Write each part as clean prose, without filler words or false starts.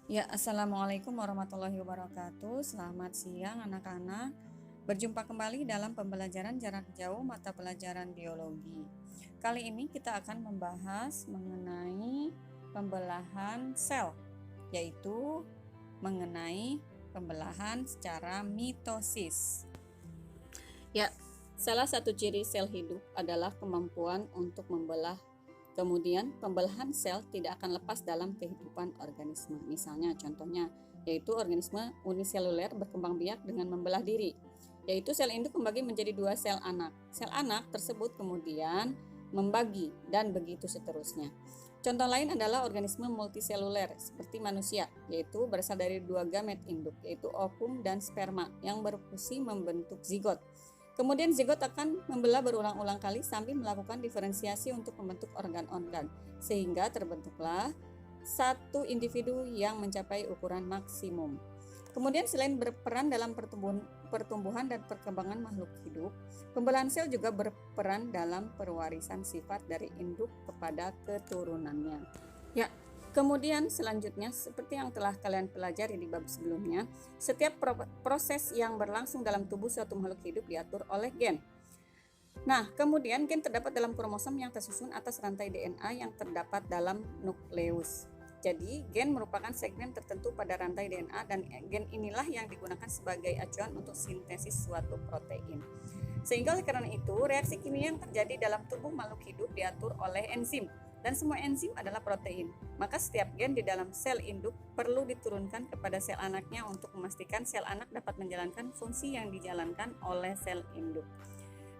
Ya, Assalamualaikum warahmatullahi wabarakatuh. Selamat siang anak-anak. Berjumpa kembali dalam pembelajaran jarak jauh mata pelajaran biologi. Kali ini kita akan membahas mengenai pembelahan sel, yaitu mengenai pembelahan secara mitosis. Ya, salah satu ciri sel hidup adalah kemampuan untuk membelah. Kemudian, pembelahan sel tidak akan lepas dalam kehidupan organisme. Misalnya, contohnya, yaitu organisme uniseluler berkembang biak dengan membelah diri, yaitu sel induk membagi menjadi dua sel anak. Sel anak tersebut kemudian membagi dan begitu seterusnya. Contoh lain adalah organisme multiseluler seperti manusia, yaitu berasal dari dua gamet induk, yaitu ovum dan sperma yang berfungsi membentuk zigot. Kemudian zigot akan membelah berulang-ulang kali sambil melakukan diferensiasi untuk membentuk organ-organ, sehingga terbentuklah satu individu yang mencapai ukuran maksimum. Kemudian selain berperan dalam pertumbuhan dan perkembangan makhluk hidup, pembelahan sel juga berperan dalam pewarisan sifat dari induk kepada keturunannya. Ya, kemudian selanjutnya seperti yang telah kalian pelajari di bab sebelumnya, setiap proses yang berlangsung dalam tubuh suatu makhluk hidup diatur oleh gen. Nah, kemudian gen terdapat dalam kromosom yang tersusun atas rantai DNA yang terdapat dalam nukleus. Jadi, gen merupakan segmen tertentu pada rantai DNA dan gen inilah yang digunakan sebagai acuan untuk sintesis suatu protein. Sehingga oleh karena itu, reaksi kimia yang terjadi dalam tubuh makhluk hidup diatur oleh enzim. Dan semua enzim adalah protein. Maka setiap gen di dalam sel induk perlu diturunkan kepada sel anaknya untuk memastikan sel anak dapat menjalankan fungsi yang dijalankan oleh sel induk.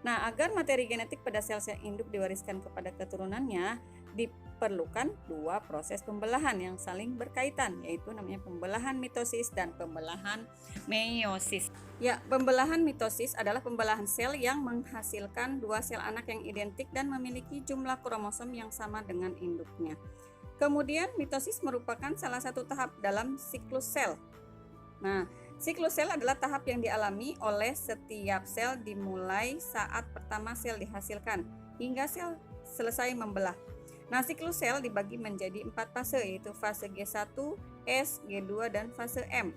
Nah, agar materi genetik pada sel-sel induk diwariskan kepada keturunannya, diperlukan dua proses pembelahan yang saling berkaitan, yaitu namanya pembelahan mitosis dan pembelahan meiosis. Ya, pembelahan mitosis adalah pembelahan sel yang menghasilkan dua sel anak yang identik dan memiliki jumlah kromosom yang sama dengan induknya. Kemudian, mitosis merupakan salah satu tahap dalam siklus sel. Nah, siklus sel adalah tahap yang dialami oleh setiap sel dimulai saat pertama sel dihasilkan hingga sel selesai membelah. Nah, siklus sel dibagi menjadi 4 fase, yaitu fase G1, S, G2, dan fase M.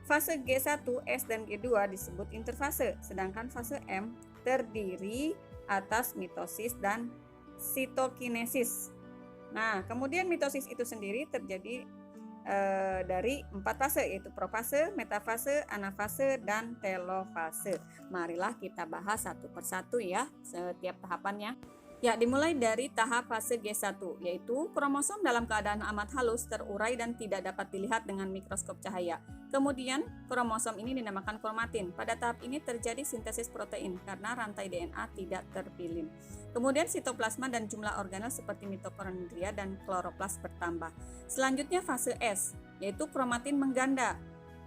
Fase G1, S, dan G2 disebut interfase, sedangkan fase M terdiri atas mitosis dan sitokinesis. Nah, kemudian mitosis itu sendiri terjadi dari 4 fase, yaitu profase, metafase, anafase, dan telofase. Marilah kita bahas satu persatu ya setiap tahapannya. Ya, dimulai dari tahap fase G1, yaitu kromosom dalam keadaan amat halus, terurai dan tidak dapat dilihat dengan mikroskop cahaya. Kemudian, kromosom ini dinamakan kromatin. Pada tahap ini terjadi sintesis protein karena rantai DNA tidak terpilin. Kemudian sitoplasma dan jumlah organel seperti mitokondria dan kloroplas bertambah. Selanjutnya fase S, yaitu kromatin mengganda.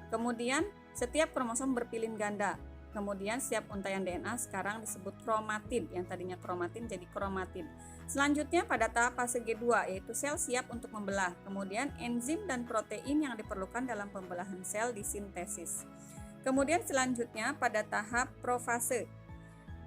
Kemudian setiap kromosom berpilin ganda. Kemudian setiap untaian DNA sekarang disebut kromatid, yang tadinya kromatin jadi kromatid. Selanjutnya pada tahap fase G2, yaitu sel siap untuk membelah. Kemudian enzim dan protein yang diperlukan dalam pembelahan sel disintesis. Kemudian selanjutnya pada tahap profase.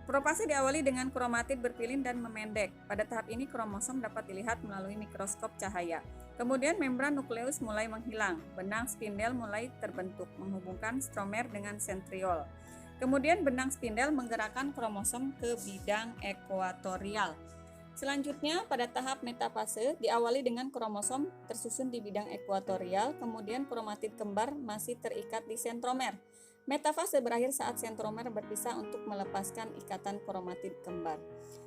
Profase diawali dengan kromatid berpilin dan memendek. Pada tahap ini kromosom dapat dilihat melalui mikroskop cahaya. Kemudian membran nukleus mulai menghilang, benang spindel mulai terbentuk menghubungkan stromer dengan sentriol. Kemudian benang spindel menggerakkan kromosom ke bidang ekuatorial. Selanjutnya pada tahap metafase diawali dengan kromosom tersusun di bidang ekuatorial, kemudian kromatid kembar masih terikat di sentromer. Metafase berakhir saat sentromer berpisah untuk melepaskan ikatan kromatid kembar.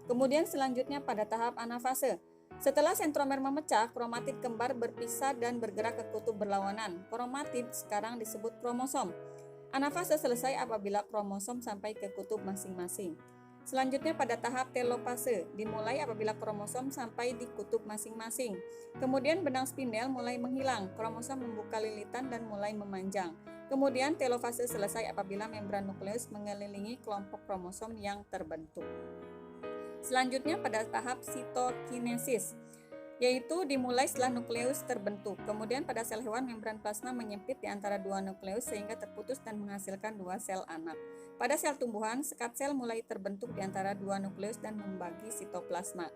Kemudian selanjutnya pada tahap anafase. Setelah sentromer memecah, kromatid kembar berpisah dan bergerak ke kutub berlawanan. Kromatid sekarang disebut kromosom. Anafase selesai apabila kromosom sampai ke kutub masing-masing. Selanjutnya pada tahap telofase, dimulai apabila kromosom sampai di kutub masing-masing. Kemudian benang spindel mulai menghilang, kromosom membuka lilitan dan mulai memanjang. Kemudian telofase selesai apabila membran nukleus mengelilingi kelompok kromosom yang terbentuk. Selanjutnya pada tahap sitokinesis, yaitu dimulai setelah nukleus terbentuk. Kemudian pada sel hewan membran plasma menyempit di antara dua nukleus sehingga terputus dan menghasilkan dua sel anak. Pada sel tumbuhan, sekat sel mulai terbentuk di antara dua nukleus dan membagi sitoplasma.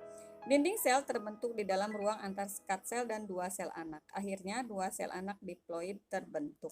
Dinding sel terbentuk di dalam ruang antar sekat sel dan dua sel anak. Akhirnya, dua sel anak diploid terbentuk.